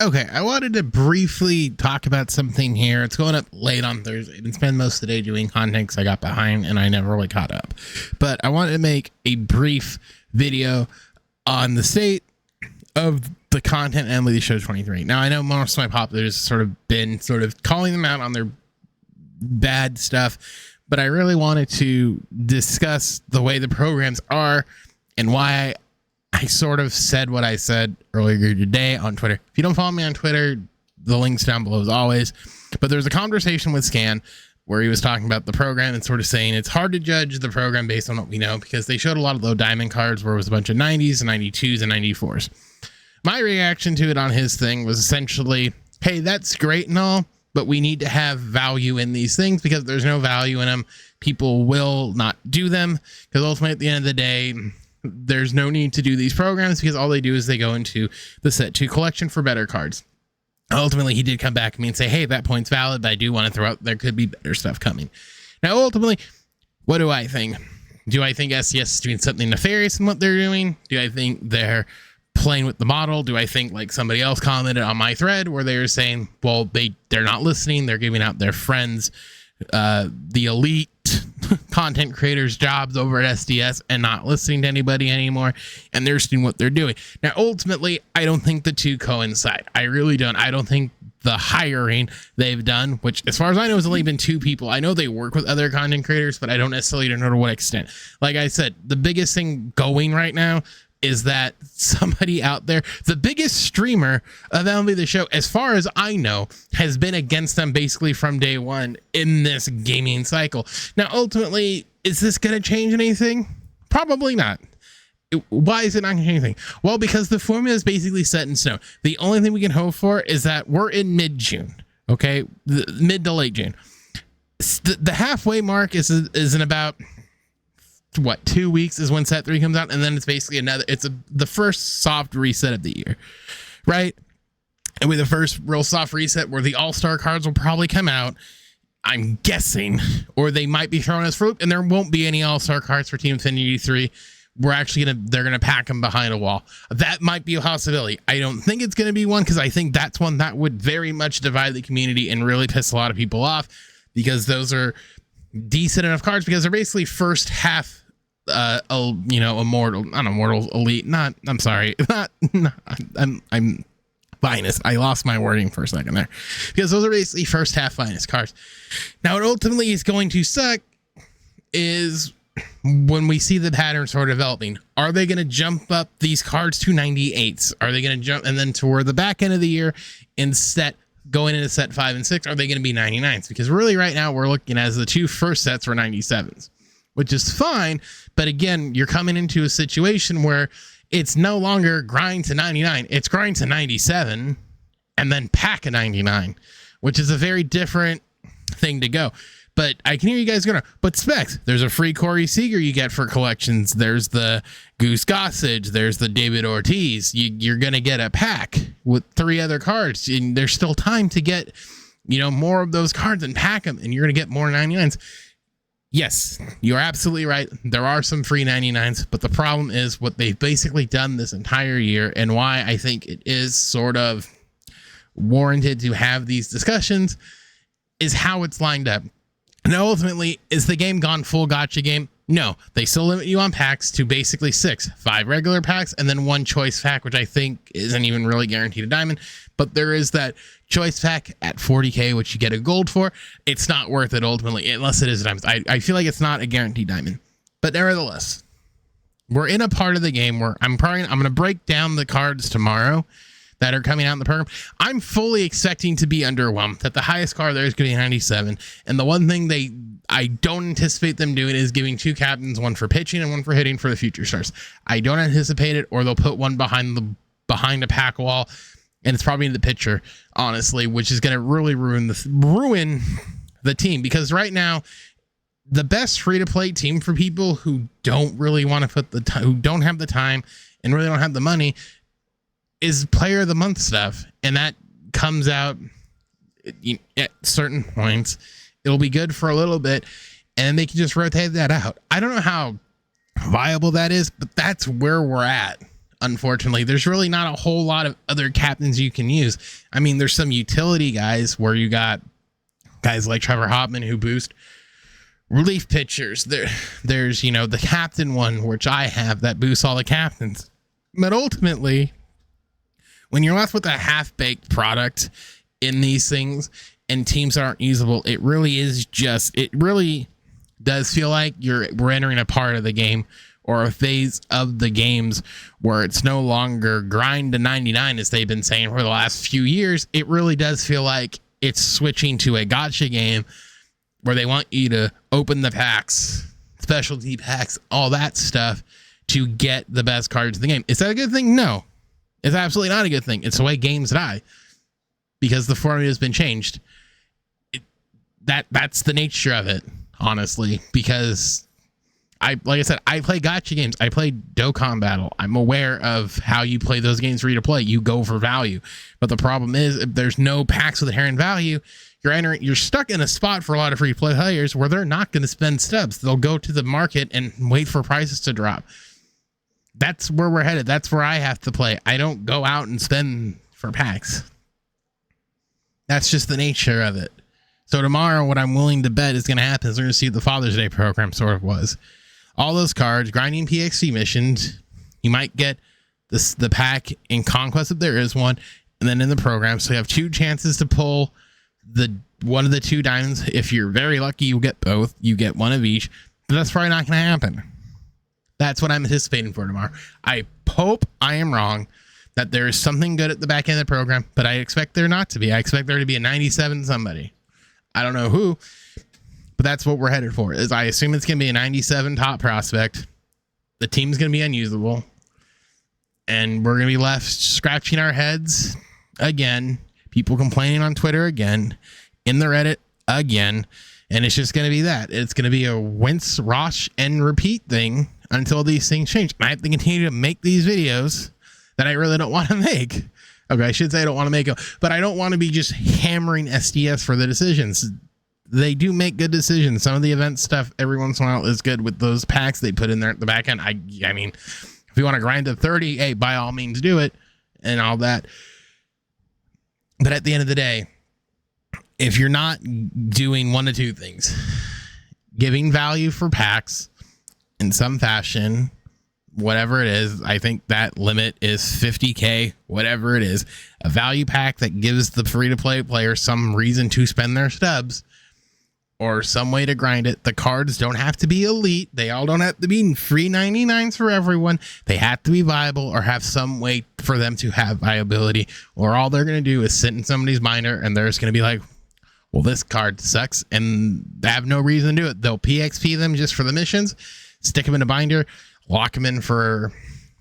Okay, I wanted to briefly talk about something here. It's going up late on Thursday. I've been spending most of the day doing content because I got behind and I never really caught up. But I wanted to make a brief video on the state of the content MLB the Show 23. Now, I know most of my popular's sort of been calling them out on their bad stuff, but I really wanted to discuss the way the programs are and why I sort of said what I said earlier today on Twitter. If you don't follow me on Twitter, the link's down below as always. But there's a conversation with Scan where he was talking about the program and sort of saying it's hard to judge the program based on what we know because they showed a lot of low diamond cards where it was a bunch of 90s and 92s and 94s. My reaction to it on his thing was essentially, hey, that's great and all, but we need to have value in these things because if there's no value in them, people will not do them because ultimately at the end of the day, there's no need to do these programs because all they do is they go into the set 2 collection for better cards. Ultimately, he did come back to me and say, hey, that point's valid, but I do want to throw out there could be better stuff coming. Now, ultimately, what do I think? Do I think SCS is doing something nefarious in what they're doing? Do I think they're playing with the model? Do I think, like somebody else commented on my thread where they were saying, well, they're not listening, they're giving out their friends the elite content creators jobs over at SDS and not listening to anybody anymore, and they're seeing what they're doing. Now, ultimately, I don't think the two coincide. I really don't. I don't think the hiring they've done, which as far as I know has only been 2 people. I know they work with other content creators, but I don't necessarily know to what extent. Like I said, the biggest thing going right now is that somebody out there, the biggest streamer of MLB the Show, as far as I know, has been against them basically from day one in this gaming cycle. Now, ultimately, is this going to change anything? Probably not. Why is it not going to change anything? Well, because the formula is basically set in stone. The only thing we can hope for is that we're in mid-June, okay? Mid to late June. The halfway mark is in about... 2 weeks is when set 3 comes out, and then it's basically the first soft reset of the year, right? And with the first real soft reset where the all-star cards will probably come out, I'm guessing, or they might be throwing us for loop, and there won't be any all-star cards for Team Infinity 3. They're gonna pack them behind a wall. That might be a possibility. I don't think it's gonna be one because I think that's one that would very much divide the community and really piss a lot of people off because those are decent enough cards because they're basically first half immortal, not immortal, elite, I'm finest. I lost my wording for a second there because those are basically first half finest cards. Now, what ultimately is going to suck is when we see the pattern sort of developing. Are they going to jump up these cards to 98s? Are they going to jump and then toward the back end of the year going into set 5 and 6, are they going to be 99s? Because really right now we're looking as the 2 first sets were 97s. Which is fine, but again, you're coming into a situation where it's no longer grind to 99, it's grind to 97, and then pack a 99, which is a very different thing to go. But I can hear you guys going, but Specs, there's a free Corey Seager you get for collections, there's the Goose Gossage, there's the David Ortiz, you're going to get a pack with 3 other cards, and there's still time to get, more of those cards and pack them, and you're going to get more 99s. Yes, you're absolutely right. There are some free 99s, but the problem is what they've basically done this entire year and why I think it is sort of warranted to have these discussions is how it's lined up. Now, ultimately, is the game gone full gotcha game? No, they still limit you on packs to basically 6, 5 regular packs, and then 1 choice pack, which I think isn't even really guaranteed a diamond. But there is that choice pack at 40k, which you get a gold for. It's not worth it ultimately, unless it is a diamond. I feel like it's not a guaranteed diamond. But nevertheless, we're in a part of the game where I'm going to break down the cards tomorrow that are coming out in the program. I'm fully expecting to be underwhelmed that the highest card there is going to be 97. And the one thing I don't anticipate them doing is giving 2 captains, 1 for pitching and 1 for hitting for the future stars. I don't anticipate it, or they'll put one behind a pack wall, and it's probably in the pitcher, honestly, which is going to really ruin the team. Because right now, the best free-to-play team for people who don't really want to who don't have the time and really don't have the money is Player of the Month stuff, and that comes out at certain points. It'll be good for a little bit, and they can just rotate that out. I don't know how viable that is, but that's where we're at. Unfortunately, there's really not a whole lot of other captains you can use. I mean, there's some utility guys where you got guys like Trevor Hoffman who boost relief pitchers. There's, you know, the captain one, which I have, that boosts all the captains. But ultimately, when you're left with a half-baked product in these things and teams aren't usable, it really does feel like we're entering a part of the game or a phase of the games where it's no longer grind to 99, as they've been saying for the last few years. It really does feel like it's switching to a gotcha game where they want you to open the packs, specialty packs, all that stuff to get the best cards in the game. Is that a good thing? No, it's absolutely not a good thing. It's the way games die because the formula has been changed. That's the nature of it, honestly, because like I said, I play gotcha games. I play Dokkan Battle. I'm aware of how you play those games free to play. You go for value. But the problem is, if there's no packs with inherent value, you're stuck in a spot for a lot of free to play players where they're not going to spend stubs. They'll go to the market and wait for prices to drop. That's where we're headed. That's where I have to play. I don't go out and spend for packs. That's just the nature of it. So tomorrow, what I'm willing to bet is going to happen is we're going to see the Father's Day program sort of was. All those cards, grinding PXC missions. You might get the pack in Conquest if there is one, and then in the program. So you have 2 chances to pull one of the 2 diamonds. If you're very lucky, you get both. You get one of each, but that's probably not going to happen. That's what I'm anticipating for tomorrow. I hope I am wrong, that there is something good at the back end of the program, but I expect there not to be. I expect there to be a 97 somebody. I don't know who, but that's what we're headed for. Is I assume it's going to be a 97 top prospect. The team's going to be unusable, and we're going to be left scratching our heads again. People complaining on Twitter again, in the Reddit again, and it's just going to be that. It's going to be a rinse, wash, and repeat thing until these things change. I have to continue to make these videos that I really don't want to make. Okay, I should say I don't want to make them, but I don't want to be just hammering SDS for the decisions. They do make good decisions. Some of the event stuff every once in a while is good with those packs they put in there at the back end. I mean, if you want to grind to 30, hey, by all means do it and all that. But at the end of the day, if you're not doing one of 2 things, giving value for packs in some fashion, whatever it is, I think that limit is 50K, whatever it is, a value pack that gives the free-to-play player some reason to spend their stubs or some way to grind it. The cards don't have to be elite. They all don't have to be free 99s for everyone. They have to be viable or have some way for them to have viability, or all they're going to do is sit in somebody's binder and they're just going to be like, well, this card sucks, and they have no reason to do it. They'll PXP them just for the missions, stick them in a binder, lock them in for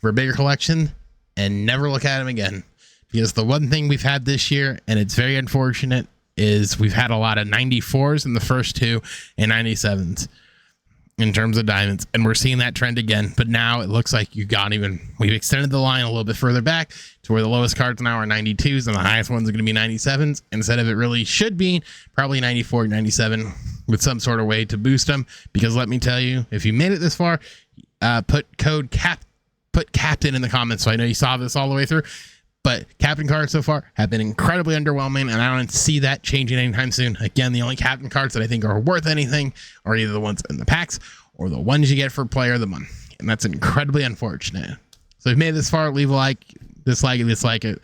a bigger collection, and never look at them again. Because the one thing we've had this year, and it's very unfortunate, is we've had a lot of 94s in the first 2 and 97s in terms of diamonds, and we're seeing that trend again. But now it looks like we've extended the line a little bit further back to where the lowest cards now are 92s and the highest ones are going to be 97s, instead of it really should be probably 94, 97 with some sort of way to boost them. Because let me tell you, if you made it this far, put captain in the comments, so I know you saw this all the way through. But captain cards so far have been incredibly underwhelming, and I don't see that changing anytime soon. Again, the only captain cards that I think are worth anything are either the ones in the packs or the ones you get for player of the month, and that's incredibly unfortunate. So if you made it this far, leave a like, dislike it,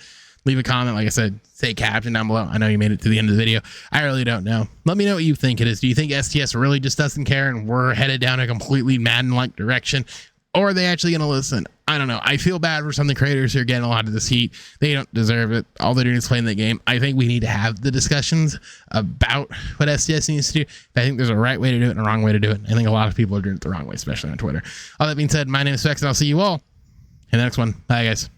leave a comment. Like I said, say captain down below. I know you made it to the end of the video. I really don't know. Let me know what you think it is. Do you think STS really just doesn't care and we're headed down a completely Madden-like direction? Or are they actually going to listen? I don't know. I feel bad for some of the creators who are getting a lot of this heat. They don't deserve it. All they're doing is playing the game. I think we need to have the discussions about what SDS needs to do. I think there's a right way to do it and a wrong way to do it. I think a lot of people are doing it the wrong way, especially on Twitter. All that being said, my name is Specs, and I'll see you all in the next one. Bye, guys.